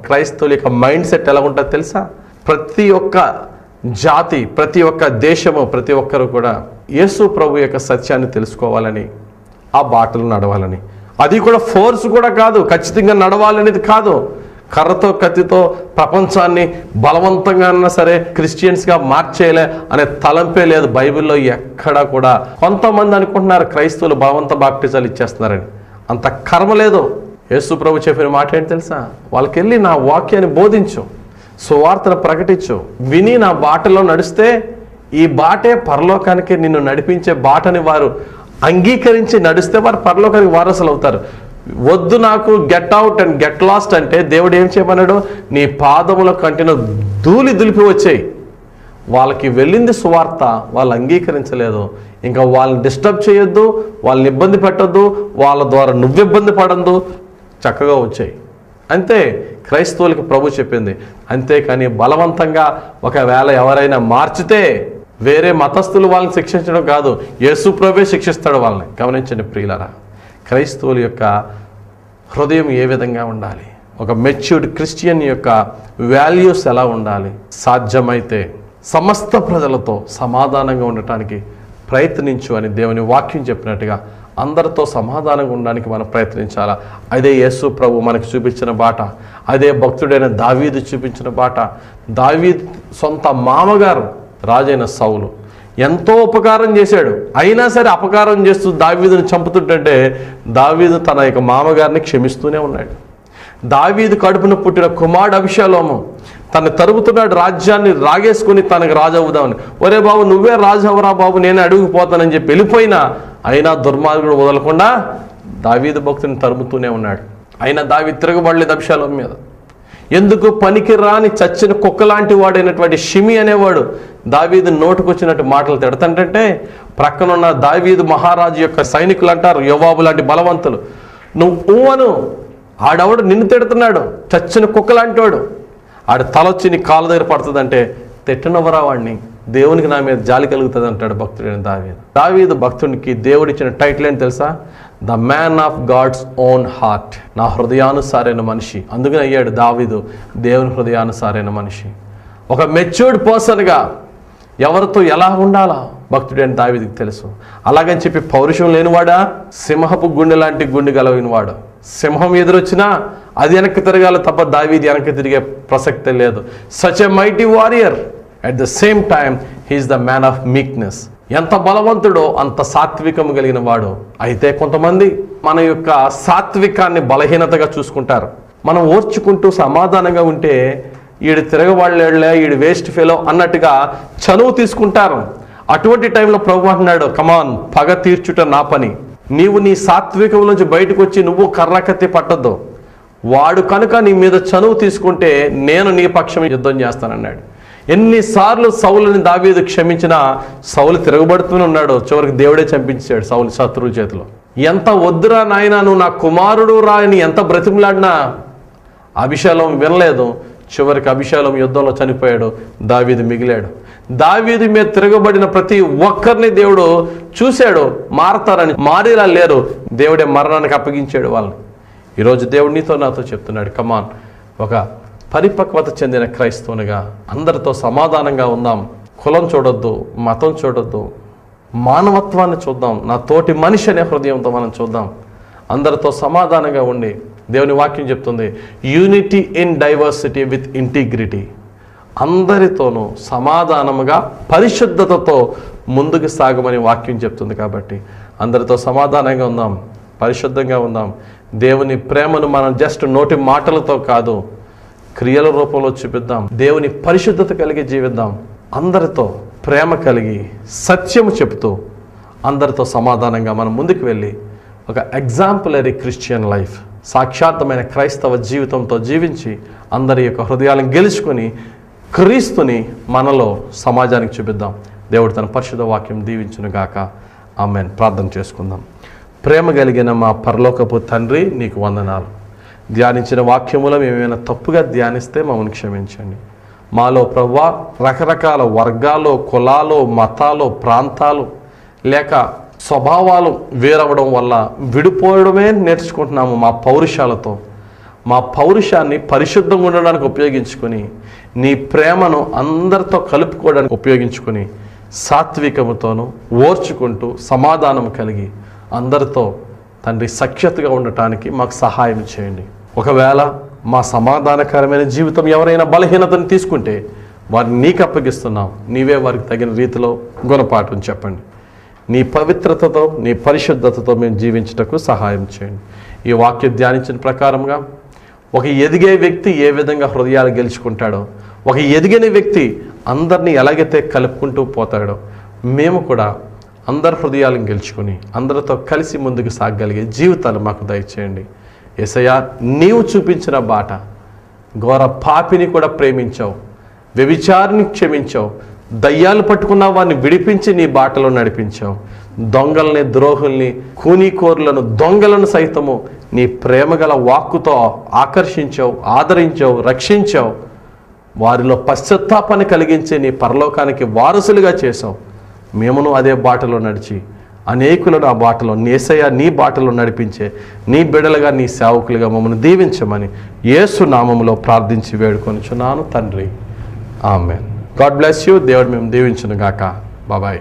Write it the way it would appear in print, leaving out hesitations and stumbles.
క్రైస్తవుల యొక్క mind set ఎలా ఉంటుందో తెలుసా? ప్రతి ఒక్క జాతి, ప్రతి ఒక్క దేశము, ప్రతి ఒక్కరు కూడా యేసు ప్రభు యొక్క సత్యాన్ని తెలుసుకోవాలని, ఆ బాటలు నడవాలని. అది కూడా ఫోర్స్ కూడా కాదు, ఖచ్చితంగా నడవాలనేది కాదు. కర్రతో కత్తితో ప్రపంచాన్ని బలవంతంగా అన్నా సరే క్రిస్టియన్స్గా మార్చేయలే అనే తలంపే లేదు బైబిల్లో ఎక్కడా కూడా. కొంతమంది అనుకుంటున్నారు క్రైస్తవులు బలవంత బాప్టిజాలు ఇచ్చేస్తున్నారని. అంత కర్మ లేదు. యేసు ప్రభు చెప్పిన మాట ఏంటి తెలుసా? వాళ్ళకి వెళ్ళి నా వాక్యాన్ని బోధించు, సువార్తను ప్రకటించు, విని నా బాటలో నడిస్తే ఈ బాటే పరలోకానికి నిన్ను నడిపించే బాటని వారు అంగీకరించి నడిస్తే వారు పరలోకానికి వారసులు అవుతారు. వద్దు నాకు get out and get lost అంటే దేవుడు ఏం చేయమన్నాడు? నీ పాదముల కంటిన ధూళి దులిపి వచ్చాయి. వాళ్ళకి వెళ్ళింది సువార్త, వాళ్ళు అంగీకరించలేదు. ఇంకా వాళ్ళని డిస్టర్బ్ చేయొద్దు, వాళ్ళని ఇబ్బంది పెట్టద్దు, వాళ్ళ ద్వారా నువ్వు ఇబ్బంది పడద్దు, చక్కగా వచ్చాయి. అంతే క్రైస్తవులకి ప్రభు చెప్పింది. అంతేకాని బలవంతంగా ఒకవేళ ఎవరైనా మార్చితే వేరే మతస్థులు వాళ్ళని శిక్షించడం కాదు, యేసు ప్రభువే శిక్షిస్తాడు వాళ్ళని. గమనించండి ప్రియులారా, క్రైస్తవుల యొక్క హృదయం ఏ విధంగా ఉండాలి, ఒక మెచ్యూర్డ్ క్రిస్టియన్ యొక్క వాల్యూస్ ఎలా ఉండాలి. సాధ్యమైతే సమస్త ప్రజలతో సమాధానంగా ఉండటానికి ప్రయత్నించు అని దేవుని వాక్యం చెప్పినట్టుగా అందరితో సమాధానంగా ఉండడానికి మనం ప్రయత్నించాలా. అదే యేసు ప్రభు మనకు చూపించిన బాట, అదే భక్తుడైన దావీదు చూపించిన బాట. దావీదు సొంత మామగారు రాజైన సౌలు ఎంతో ఉపకారం చేశాడు, అయినా సరే అపకారం చేస్తూ దావీదుని చంపుతుంటే దావీదు తన యొక్క మామగారిని క్షమిస్తూనే ఉన్నాడు. దావీదు కడుపున పుట్టిన కుమారుడు అభిషాలోము తను తరుగుతున్నాడు, రాజ్యాన్ని రాగేసుకుని తనకు రాజు అవుదామని. ఒరే బాబు నువ్వే రాజు అవరా బాబు, నేనే అడుగుపోతానని చెప్పి వెళ్ళిపోయినా అయినా దుర్మార్గుడు వదలకుండా దావీదు భక్తుని తరుముతూనే ఉన్నాడు. అయినా దావీదు తిరగబడలేదు అభిషాలోము మీద. ఎందుకు పనికి రాని చచ్చిన కుక్కలాంటి వాడైనటువంటి షిమి అనేవాడు దావీదు నోటుకొచ్చినట్టు మాటలు తిడతంటే ప్రక్కనున్న దావీదు మహారాజు యొక్క సైనికులు అంటారు, యోవాబు లాంటి బలవంతులు, నువ్వు అను, ఆడవాడు నిన్ను తిడుతున్నాడు, చచ్చిన కుక్కలాంటి వాడు, ఆడ తలొచ్చి నీ కాళ్ళ దగ్గర పడుతుందంటే తిట్టనవరా వాడిని, దేవునికి నా మీద జాలి కలుగుతుంది అంటాడు భక్తుడైన దావీదు. దావీదు భక్తునికి దేవుడిచ్చిన టైటిల్ ఏంటి తెలుసా? The man of God's own heart, నా హృదయానుసారైన మనిషి. అందుకని అయ్యాడు దావీదు దేవుని హృదయానుసారైన మనిషి. ఒక మెచ్యూర్డ్ పర్సన్గా ఎవరితో ఎలా ఉండాలా భక్తుడైన దావీదుకి తెలుసు. అలాగని చెప్పి పౌరుషం లేనివాడా? సింహపు గుండె లాంటి గుండె గలవినవాడు. సింహం ఎదురొచ్చినా అది వెనక్కి తిరగాల తప్ప దావీదు వెనక్కి తిరిగే ప్రసక్తే లేదు. Such a mighty warrior, at the same time he's the man of meekness. ఎంత బలవంతుడో అంత సాత్వికము కలిగిన వాడు. అయితే కొంతమంది మన యొక్క సాత్వికాన్ని బలహీనతగా చూసుకుంటారు. మనం ఓర్చుకుంటూ సమాధానంగా ఉంటే ఈడు తిరగబడలేడులే, ఈడు వేస్ట్ ఫెలో అన్నట్టుగా చనువు తీసుకుంటారు. అటువంటి టైంలో ప్రభు అంటున్నాడు, కమాన్, పగ తీర్చుట నా పని. నీవు నీ సాత్వికం నుంచి బయటకు వచ్చి నువ్వు కర్రకత్తి పట్టద్దు. వాడు కనుక నీ మీద చనువు తీసుకుంటే నేను నీ పక్షం యుద్ధం చేస్తానన్నాడు. ఎన్నిసార్లు సౌలుని దావీదు క్షమించినా సౌలు తిరగబడుతూనే ఉన్నాడు. చివరికి దేవుడే చంపించాడు సౌలు శత్రువుల చేతిలో. ఎంత వద్దురా నాయనా, నువ్వు నా కుమారుడు రా అని ఎంత బ్రతిమలాడినా అభిషాలోం వినలేదు. చివరికి అభిషాలోం యుద్ధంలో చనిపోయాడు, దావీదు మిగిలాడు. దావీదు మీద తిరగబడిన ప్రతి ఒక్కరిని దేవుడు చూశాడు, మారతారని. మారేలా లేరు, దేవుడే మరణానికి అప్పగించాడు వాళ్ళని. ఈరోజు దేవుడు నీతో నాతో చెప్తున్నాడు, కమాన్, ఒక పరిపక్వత చెందిన క్రైస్తవునిగా అందరితో సమాధానంగా ఉందాం. కులం చూడొద్దు, మతం చూడొద్దు, మానవత్వాన్ని చూద్దాం. నా తోటి మనిషి అనే హృదయంతో మనం చూద్దాం. అందరితో సమాధానంగా ఉండి, దేవుని వాక్యం చెప్తుంది, unity in diversity with integrity. అందరితోనూ సమాధానముగా పరిశుద్ధతతో ముందుకు సాగమని వాక్యం చెప్తుంది. కాబట్టి అందరితో సమాధానంగా ఉందాం, పరిశుద్ధంగా ఉందాం. దేవుని ప్రేమను మనం జస్ట్ నోటి మాటలతో కాదు, క్రియల రూపంలో చూపిద్దాం. దేవుని పరిశుద్ధత కలిగి జీవిద్దాం. అందరితో ప్రేమ కలిగి సత్యము చెప్తూ అందరితో సమాధానంగా మనం ముందుకు వెళ్ళి ఒక ఎగ్జాంపులరీ క్రిస్టియన్ లైఫ్, సాక్షాత్తమైన క్రైస్తవ జీవితంతో జీవించి అందరి యొక్క హృదయాలను గెలుచుకొని క్రీస్తుని మనలో సమాజానికి చూపిద్దాం. దేవుడు తన పరిశుద్ధ వాక్యం దీవించును గాక. ఆమేన్. ప్రార్థన చేసుకుందాం. ప్రేమ కలిగిన మా పరలోకపు తండ్రి, నీకు వందనాలు. ధ్యానించిన వాక్యములో మేమేమైనా తప్పుగా ధ్యానిస్తే మమ్మల్ని క్షమించండి. మాలో ప్రభువా రకరకాల వర్గాలు, కులాలు, మతాలు, ప్రాంతాలు లేక స్వభావాలు వేరవడం వల్ల విడిపోవడమే నేర్చుకుంటున్నాము. మా పౌరుషాలతో మా పౌరుషాన్ని పరిశుద్ధంగా ఉండడానికి ఉపయోగించుకొని, నీ ప్రేమను అందరితో కలుపుకోవడానికి ఉపయోగించుకొని, సాత్వికముతోనూ ఓర్చుకుంటూ సమాధానం కలిగి అందరితో తండ్రి సఖ్యతగా ఉండటానికి మాకు సహాయం చేయండి. ఒకవేళ మా సమాధానకరమైన జీవితం ఎవరైనా బలహీనతను తీసుకుంటే వారిని నీకు అప్పగిస్తున్నాం. నీవే వారికి తగిన రీతిలో గుణపాఠం చెప్పండి. నీ పవిత్రతతో, నీ పరిశుద్ధతతో మేము జీవించుటకు సహాయం చేయండి. ఈ వాక్యం ధ్యానించిన ప్రకారంగా ఒక ఎదిగే వ్యక్తి ఏ విధంగా హృదయాలు గెలుచుకుంటాడో, ఒక ఎదిగిన వ్యక్తి అందరినీ ఎలాగైతే కలుపుకుంటూ పోతాడో, మేము కూడా అందరి హృదయాలను గెలుచుకొని అందరితో కలిసి ముందుకు సాగగలిగే జీవితాలు మాకు దయచేయండి. యేసయ్యా, నీవు చూపించిన బాట, ఘోర పాపిని కూడా ప్రేమించావు, వ్యభిచారిని క్షమించావు, దయ్యాలు పట్టుకున్న వారిని విడిపించి నీ బాటలో నడిపించావు, దొంగల్ని, ద్రోహుల్ని, కూనీకోరులను, దొంగలను సైతము నీ ప్రేమగల వాక్కుతో ఆకర్షించావు, ఆదరించావు, రక్షించావు. వారిలో పశ్చాత్తాపాన్ని కలిగించే నీ పరలోకానికి వారసులుగా చేశావు. మేమును అదే బాటలో నడిచి అనేకులను ఆ బాటలో, యేసయ్య నీ బాటలో నడిపించే నీ బిడలుగా, నీ సేవకులుగా మమ్మల్ని దీవించమని యేసు నామములో ప్రార్థించి వేడుకొనుచున్నాను తండ్రి. ఆమేన్. God bless you. దేవుడు మేము దీవించును గాక. బాబాయ్.